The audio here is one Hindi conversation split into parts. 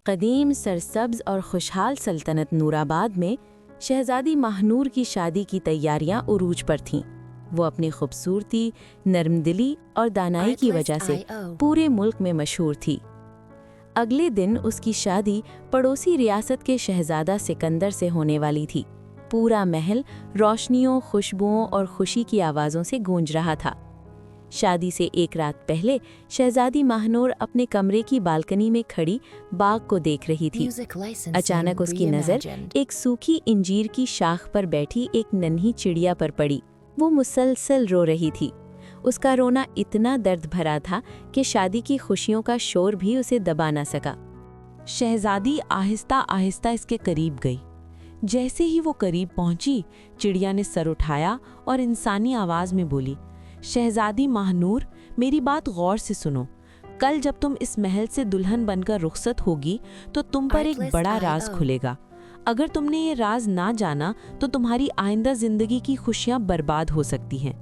कदीम सरसब्ज और खुशहाल सल्तनत नूराबाद में शहजादी महानूर की शादी की तैयारियां उरूज पर थीं। वो अपनी खूबसूरती, नरमदिली और दानाई की वजह से पूरे मुल्क में मशहूर थी। अगले दिन उसकी शादी पड़ोसी रियासत के शहजादा सिकंदर से होने वाली थी। पूरा महल रोशनियों, खुशबुओं और खुशी की आवाज़ों से गूंज रहा था। शादी से एक रात पहले शहजादी महानूर अपने कमरे की बालकनी में खड़ी बाग को देख रही थी। अचानक उसकी नज़र एक सूखी इंजीर की शाख पर बैठी एक नन्ही चिड़िया पर पड़ी। वो मुसलसल रो रही थी। उसका रोना इतना दर्द भरा था कि शादी की खुशियों का शोर भी उसे दबा न सका। शहजादी आहिस्ता आहिस्ता इसके करीब गई। जैसे ही वो करीब पहुंची, चिड़िया ने सर उठाया और इंसानी आवाज़ में बोली, शहजादी महानूर, मेरी बात गौर से सुनो। कल जब तुम इस महल से दुल्हन बनकर रुखसत होगी तो तुम पर एक बड़ा राज खुलेगा। अगर तुमने ये राज ना जाना तो तुम्हारी आइंदा जिंदगी की खुशियां बर्बाद हो सकती हैं।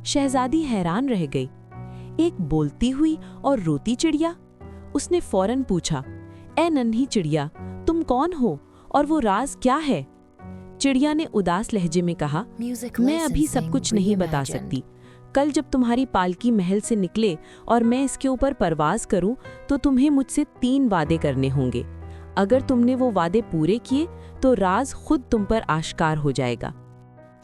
शहजादी हैरान रह गई। एक बोलती हुई और रोती चिड़िया? उसने फौरन पूछा, ए नन्ही चिड़िया, तुम कौन हो और वो राज क्या है? चिड़िया ने उदास लहजे में कहा, मैं अभी सब कुछ नहीं बता सकती। कल जब तुम्हारी पालकी महल से निकले और मैं इसके ऊपर परवाज करूं तो तुम्हें मुझसे 3 वादे करने होंगे। अगर तुमने वो वादे पूरे किए तो राज खुद तुम पर आश्कार हो जाएगा।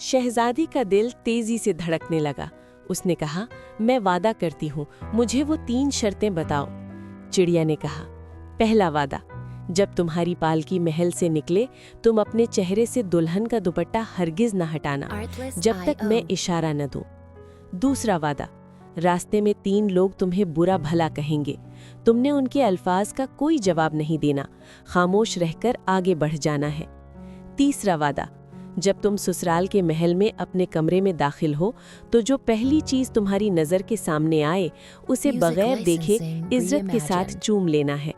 शहजादी का दिल तेजी से धड़कने लगा। उसने कहा, मैं वादा करती हूँ, मुझे वो 3 शर्तें बताओ। चिड़िया ने कहा, पहला वादा, जब तुम्हारी पालकी महल से निकले तुम अपने चेहरे से दुल्हन का दुपट्टा हरगिज न हटाना जब तक मैं इशारा न दूं। दूसरा वादा, रास्ते में 3 लोग तुम्हें बुरा भला कहेंगे, तुमने उनके अल्फाज का कोई जवाब नहीं देना, खामोश रहकर आगे बढ़ जाना है। तीसरा वादा, जब तुम ससुराल के महल में अपने कमरे में दाखिल हो तो जो पहली चीज तुम्हारी नजर के सामने आए उसे बगैर देखे इज्जत के साथ चूम लेना है।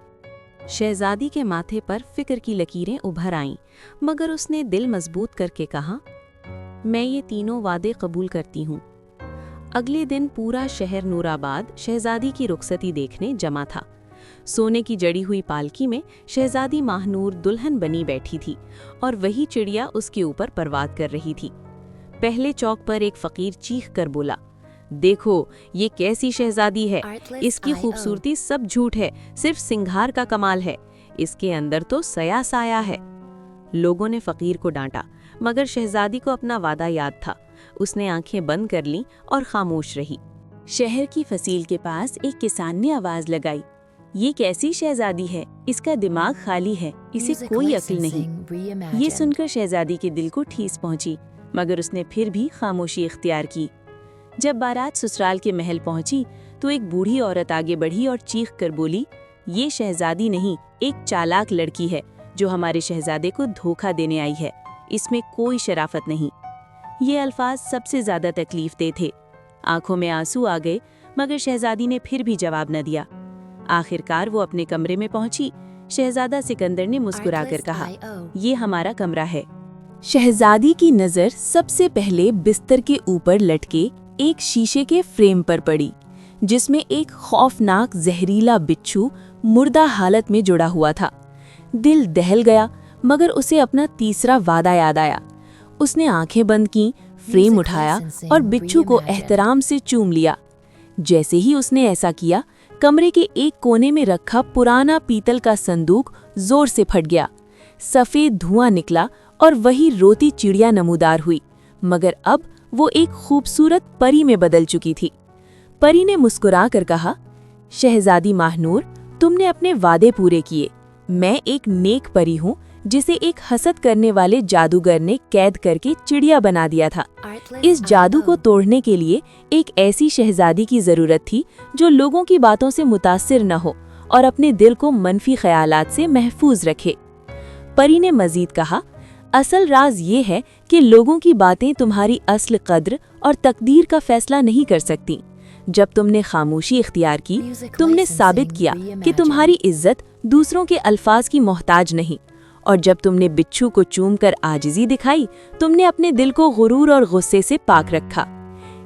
शहजादी के माथे पर फिक्र की लकीरें उभर आईं, मगर उसने दिल मजबूत करके कहा, मैं ये तीनों वादे कबूल करती हूँ। अगले दिन पूरा शहर नूराबाद शहजादी की रुखसती देखने जमा था। सोने की जड़ी हुई पालकी में शहजादी महानूर दुल्हन बनी बैठी थी और वही चिड़िया उसके ऊपर परवाज़ कर रही थी। पहले चौक पर एक फकीर चीख कर बोला, देखो ये कैसी शहजादी है, इसकी खूबसूरती सब झूठ है, सिर्फ सिंगार का कमाल है, इसके अंदर तो सया साया है। लोगों ने फकीर को डांटा, मगर शहजादी को अपना वादा याद था। उसने आंखें बंद कर लीं और खामोश रही। शहर की फसील के पास एक किसान ने आवाज लगाई, ये कैसी शहजादी है, इसका दिमाग खाली है, इसे कोई अक्ल नहीं। ये सुनकर शहजादी के दिल को ठेस पहुंची, मगर उसने फिर भी खामोशी इख्तियार की। जब बारात ससुराल के महल पहुंची तो एक बूढ़ी औरत आगे बढ़ी और चीख कर बोली, ये शहजादी नहीं, एक चालाक लड़की है जो हमारे शहजादे को धोखा देने आई है, इसमें कोई शराफत नहीं। ये अल्फाज सबसे ज्यादा तकलीफदेह थे। आंखों में आंसू आ गए, मगर शहजादी ने फिर भी जवाब न दिया। आखिरकार वो अपने कमरे में पहुंची। शहजादा सिकंदर ने मुस्कुराकर कहा, ये हमारा कमरा है। शहजादी की नजर सबसे पहले बिस्तर के ऊपर लटके एक शीशे के फ्रेम पर पड़ी, जिसमें एक खौफनाक जहरीला बिच्छू मुर्दा हालत में जुड़ा हुआ था। दिल दहल गया, मगर उसे अपना तीसरा वादा याद आया। उसने आंखें बंद की, फ्रेम उठाया और बिच्छू को एहतराम से चूम लिया। जैसे ही उसने ऐसा किया, कमरे के एक कोने में रखा पुराना पीतल का संदूक जोर से फट गया। सफेद धुआं निकला और वही रोती चिड़िया नमूदार हुई, मगर अब वो एक खूबसूरत परी में बदल चुकी थी। परी ने मुस्कुराकर कहा, शहजादी महानूर, तुमने अपने वादे पूरे किए। मैं एक नेक परी हूँ जिसे एक हसद करने वाले जादूगर ने कैद करके चिड़िया बना दिया था। इस जादू को तोड़ने के लिए एक ऐसी शहजादी की जरूरत थी जो लोगों की बातों से मुतासिर न हो और अपने दिल को मनफी ख्यालात से महफूज रखे। परी ने मजीद कहा, असल राज ये है कि लोगों की बातें तुम्हारी असल कद्र और तकदीर का फैसला नहीं कर सकती। जब तुमने खामोशी इख्तियार की, तुमने साबित किया कि तुम्हारी इज्जत दूसरों के अल्फाज की मोहताज नहीं, और जब तुमने बिच्छू को चूमकर आजिज़ी दिखाई, तुमने अपने दिल को गुरूर और गुस्से से पाक रखा।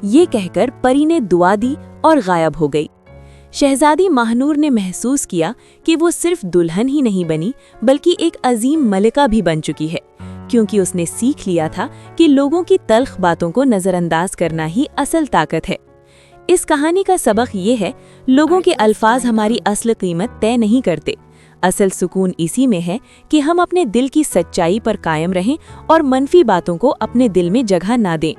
ये कहकर परी ने दुआ दी और गायब हो गई। शहजादी महानूर ने महसूस किया कि वो सिर्फ दुल्हन ही नहीं बनी बल्कि एक अजीम मलिका भी बन चुकी है, क्योंकि उसने सीख लिया था कि लोगों की तल्ख बातों को नज़रअंदाज करना ही असल ताकत है। इस कहानी का सबक ये है, लोगों के अल्फाज हमारी असल कीमत तय नहीं करते। असल सुकून इसी में है कि हम अपने दिल की सच्चाई पर कायम रहें और मनफी बातों को अपने दिल में जगह ना दें।